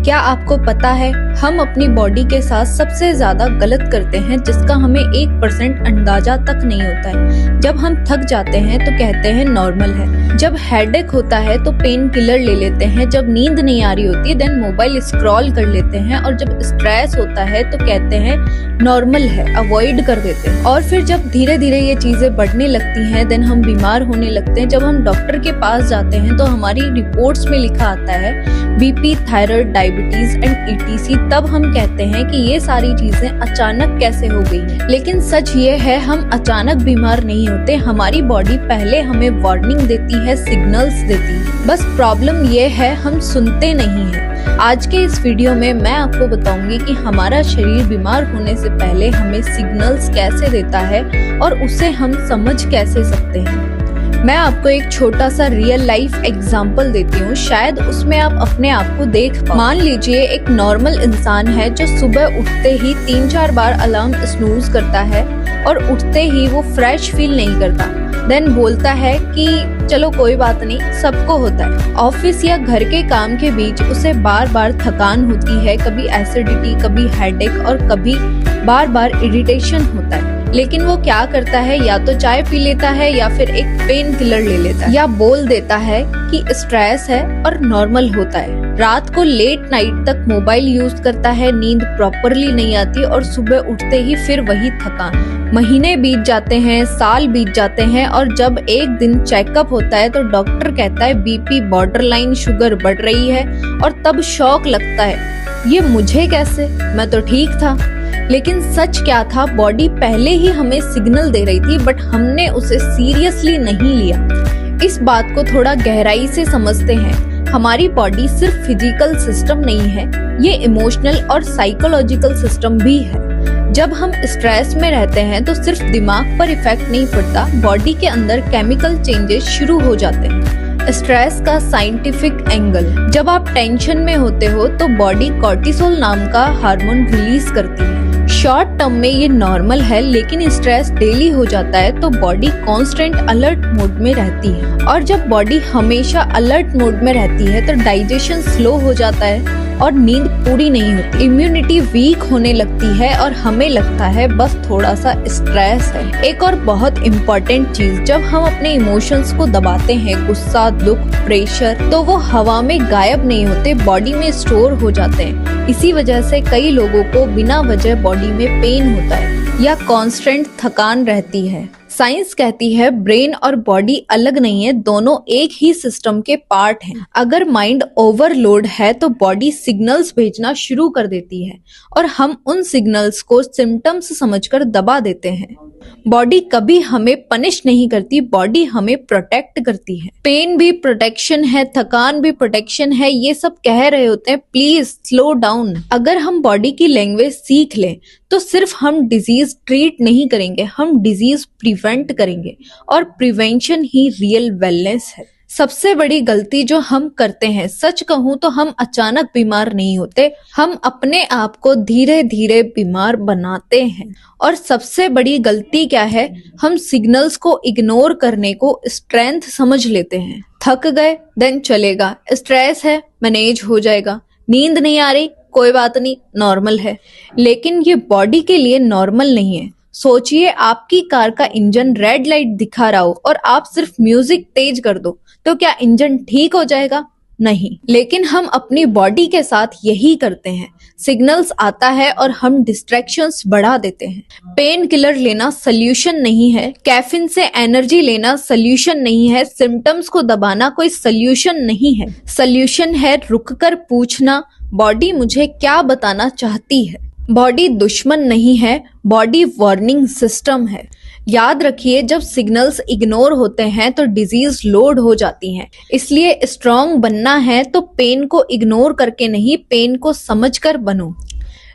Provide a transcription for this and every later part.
क्या आपको पता है हम अपनी बॉडी के साथ सबसे ज्यादा गलत करते हैं जिसका हमें 1% अंदाजा तक नहीं होता है। जब हम थक जाते हैं तो कहते हैं नॉर्मल है, जब हेडेक होता है तो पेन किलर ले लेते हैं, जब नींद नहीं आ रही होती देन मोबाइल स्क्रॉल कर लेते हैं, और जब स्ट्रेस होता है तो कहते हैं नॉर्मल है, अवॉइड कर देते हैं। और फिर जब धीरे धीरे ये चीजें बढ़ने लगती हैं देन हम बीमार होने लगते हैं। जब हम डॉक्टर के पास जाते हैं तो हमारी रिपोर्ट्स में लिखा आता है BP, thyroid, diabetes and etc, तब हम कहते हैं कि ये सारी चीजें अचानक कैसे हो गई। लेकिन सच ये है हम अचानक बीमार नहीं होते, हमारी बॉडी पहले हमें वार्निंग देती है, सिग्नल्स देती है। बस प्रॉब्लम ये है हम सुनते नहीं हैं। आज के इस वीडियो में मैं आपको बताऊंगी कि हमारा शरीर बीमार होने से पहले हमें सिग्नल्स कैसे देता है और उसे हम समझ कैसे सकते हैं। मैं आपको एक छोटा सा रियल लाइफ एग्जाम्पल देती हूँ, शायद उसमें आप अपने आप को देख पाओ। मान लीजिए एक नॉर्मल इंसान है जो सुबह उठते ही 3-4 बार अलार्म स्नूज करता है और उठते ही वो फ्रेश फील नहीं करता, देन बोलता है कि चलो कोई बात नहीं, सबको होता है। ऑफिस या घर के काम के बीच उसे बार बार थकान होती है, कभी एसिडिटी, कभी हेडेक और कभी बार बार इरिटेशन होता है। लेकिन वो क्या करता है, या तो चाय पी लेता है या फिर एक पेन किलर ले लेता है, या बोल देता है कि स्ट्रेस है और नॉर्मल होता है। रात को लेट नाइट तक मोबाइल यूज करता है, नींद प्रॉपरली नहीं आती और सुबह उठते ही फिर वही थकान। महीने बीत जाते हैं, साल बीत जाते हैं, और जब एक दिन चेकअप होता है तो डॉक्टर कहता है बीपी बॉर्डरलाइन शुगर बढ़ रही है, और तब शॉक लगता है ये मुझे कैसे, मैं तो ठीक था। लेकिन सच क्या था, बॉडी पहले ही हमें सिग्नल दे रही थी बट हमने उसे सीरियसली नहीं लिया। इस बात को थोड़ा गहराई से समझते हैं। हमारी बॉडी सिर्फ फिजिकल सिस्टम नहीं है, ये इमोशनल और साइकोलॉजिकल सिस्टम भी है। जब हम स्ट्रेस में रहते हैं तो सिर्फ दिमाग पर इफेक्ट नहीं पड़ता, बॉडी के अंदर केमिकल चेंजेस शुरू हो जाते हैं। स्ट्रेस का साइंटिफिक एंगल, जब आप टेंशन में होते हो तो बॉडी कॉर्टिसोल नाम का हार्मोन रिलीज करती है। शॉर्ट टर्म में ये नॉर्मल है, लेकिन स्ट्रेस डेली हो जाता है तो बॉडी कांस्टेंट अलर्ट मोड में रहती है, और जब बॉडी हमेशा अलर्ट मोड में रहती है तो डाइजेशन स्लो हो जाता है और नींद पूरी नहीं होती, इम्यूनिटी वीक होने लगती है और हमें लगता है बस थोड़ा सा स्ट्रेस है। एक और बहुत इम्पोर्टेंट चीज, जब हम अपने इमोशंस को दबाते हैं, गुस्सा, दुख, प्रेशर, तो वो हवा में गायब नहीं होते, बॉडी में स्टोर हो जाते हैं। इसी वजह से कई लोगों को बिना वजह बॉडी में पेन होता है या कांस्टेंट थकान रहती है। साइंस कहती है ब्रेन और बॉडी अलग नहीं है, दोनों एक ही सिस्टम के पार्ट हैं। अगर माइंड ओवरलोड है तो बॉडी सिग्नल्स भेजना शुरू कर देती है और हम उन सिग्नल्स को सिम्टम्स समझकर दबा देते हैं। बॉडी कभी हमें पनिश नहीं करती, बॉडी हमें प्रोटेक्ट करती है। पेन भी प्रोटेक्शन है, थकान भी प्रोटेक्शन है, ये सब कह रहे होते हैं प्लीज स्लो डाउन। अगर हम बॉडी की लैंग्वेज सीख लें तो सिर्फ हम डिजीज ट्रीट नहीं करेंगे, हम डिजीज प्रिवेंट करेंगे, और प्रिवेंशन ही रियल वेलनेस है। सबसे बड़ी गलती जो हम करते हैं, सच कहूँ तो हम अचानक बीमार नहीं होते, हम अपने आप को धीरे धीरे बीमार बनाते हैं। और सबसे बड़ी गलती क्या है, हम सिग्नल्स को इग्नोर करने को स्ट्रेंथ समझ लेते हैं। थक गए देन चलेगा, स्ट्रेस है मैनेज हो जाएगा, नींद नहीं आ रही कोई बात नहीं, नॉर्मल है। लेकिन ये बॉडी के लिए नॉर्मल नहीं है। सोचिए आपकी कार का इंजन रेड लाइट दिखा रहा हो और आप सिर्फ म्यूजिक तेज कर दो, तो क्या इंजन ठीक हो जाएगा? नहीं। लेकिन हम अपनी बॉडी के साथ यही करते हैं, सिग्नल्स आता है और हम डिस्ट्रैक्शंस बढ़ा देते हैं। पेन किलर लेना सल्यूशन नहीं है, कैफीन से एनर्जी लेना सल्यूशन नहीं है, सिम्टम्स को दबाना कोई सल्यूशन नहीं है। सल्यूशन है रुककर पूछना, बॉडी मुझे क्या बताना चाहती है। बॉडी दुश्मन नहीं है, बॉडी वार्निंग सिस्टम है। याद रखिए जब सिग्नल्स इग्नोर होते हैं तो डिजीज लोड हो जाती हैं। इसलिए स्ट्रांग बनना है तो पेन को इग्नोर करके नहीं, पेन को समझकर बनो।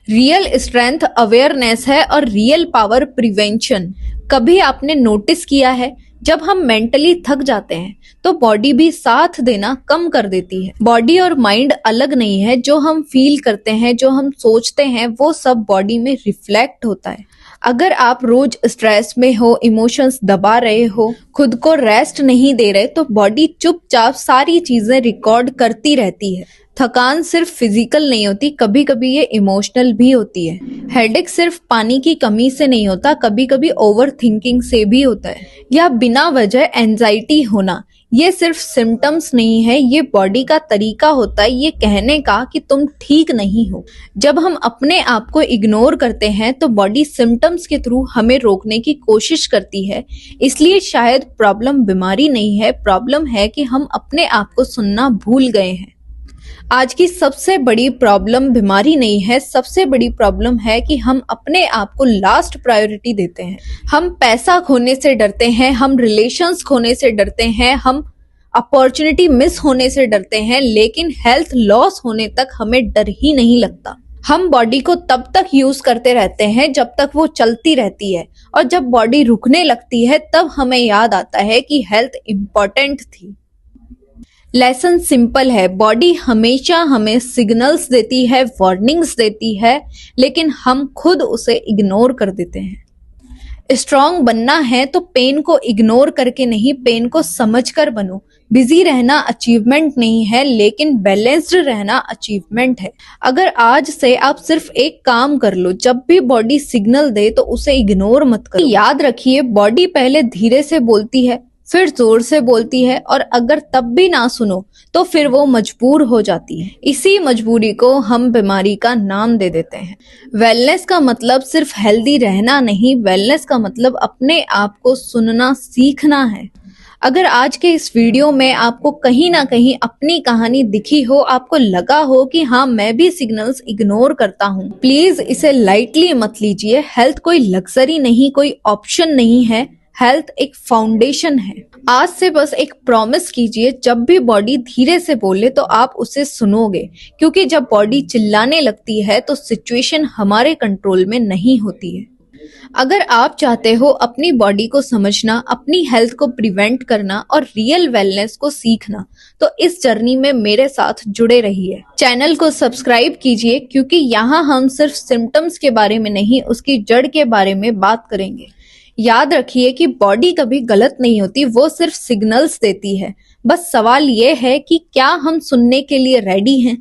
रियल स्ट्रेंथ अवेयरनेस है और रियल पावर प्रिवेंशन। कभी आपने नोटिस किया है जब हम मेंटली थक जाते हैं तो बॉडी भी साथ देना कम कर देती है। बॉडी और माइंड अलग नहीं है, जो हम फील करते हैं, जो हम सोचते हैं, वो सब बॉडी में रिफ्लेक्ट होता है। अगर आप रोज स्ट्रेस में हो, इमोशंस दबा रहे हो, खुद को रेस्ट नहीं दे रहे, तो बॉडी चुपचाप सारी चीजें रिकॉर्ड करती रहती है। थकान सिर्फ फिजिकल नहीं होती, कभी कभी ये इमोशनल भी होती है। हेडेक सिर्फ पानी की कमी से नहीं होता, कभी कभी ओवर थिंकिंग से भी होता है, या बिना वजह एंजाइटी होना। ये सिर्फ सिम्टम्स नहीं है, ये बॉडी का तरीका होता है ये कहने का कि तुम ठीक नहीं हो। जब हम अपने आप को इग्नोर करते हैं तो बॉडी सिम्टम्स के थ्रू हमें रोकने की कोशिश करती है। इसलिए शायद प्रॉब्लम बीमारी नहीं है, प्रॉब्लम है कि हम अपने आप को सुनना भूल गए हैं। आज की सबसे बड़ी प्रॉब्लम बीमारी नहीं है, सबसे बड़ी प्रॉब्लम है कि हम अपने आप को लास्ट प्रायोरिटी देते हैं। हम पैसा खोने से डरते हैं, हम रिलेशंस खोने से डरते हैं, हम अपॉर्चुनिटी मिस होने से डरते हैं, लेकिन हेल्थ लॉस होने तक हमें डर ही नहीं लगता। हम बॉडी को तब तक यूज करते रहते हैं जब तक वो चलती रहती है, और जब बॉडी रुकने लगती है तब हमें याद आता है कि हेल्थ इंपॉर्टेंट थी। लेसन सिंपल है, बॉडी हमेशा हमें सिग्नल्स देती है, वार्निंग्स देती है, लेकिन हम खुद उसे इग्नोर कर देते हैं। स्ट्रांग बनना है तो पेन को इग्नोर करके नहीं, पेन को समझकर बनो। बिजी रहना अचीवमेंट नहीं है, लेकिन बैलेंस्ड रहना अचीवमेंट है। अगर आज से आप सिर्फ एक काम कर लो, जब भी बॉडी सिग्नल दे तो उसे इग्नोर मत करो। याद रखिए, बॉडी पहले धीरे से बोलती है, फिर जोर से बोलती है, और अगर तब भी ना सुनो तो फिर वो मजबूर हो जाती है। इसी मजबूरी को हम बीमारी का नाम दे देते हैं। वेलनेस का मतलब सिर्फ हेल्दी रहना नहीं, वेलनेस का मतलब अपने आप को सुनना सीखना है। अगर आज के इस वीडियो में आपको कहीं ना कहीं अपनी कहानी दिखी हो, आपको लगा हो कि हाँ मैं भी सिग्नल्स इग्नोर करता हूँ, प्लीज इसे लाइटली मत लीजिए। हेल्थ कोई लग्जरी नहीं, कोई ऑप्शन नहीं है, हेल्थ एक फाउंडेशन है। आज से बस एक प्रॉमिस कीजिए, जब भी बॉडी धीरे से बोले तो आप उसे सुनोगे, क्योंकि जब बॉडी चिल्लाने लगती है तो सिचुएशन हमारे कंट्रोल में नहीं होती है। अगर आप चाहते हो अपनी बॉडी को समझना, अपनी हेल्थ को प्रिवेंट करना और रियल वेलनेस को सीखना, तो इस जर्नी में मेरे साथ जुड़े रहिए। चैनल को सब्सक्राइब कीजिए, क्योंकि यहाँ हम सिर्फ सिम्टम्स के बारे में नहीं, उसकी जड़ के बारे में बात करेंगे। याद रखिए कि बॉडी कभी गलत नहीं होती, वो सिर्फ सिग्नल्स देती है। बस सवाल ये है कि क्या हम सुनने के लिए रेडी हैं।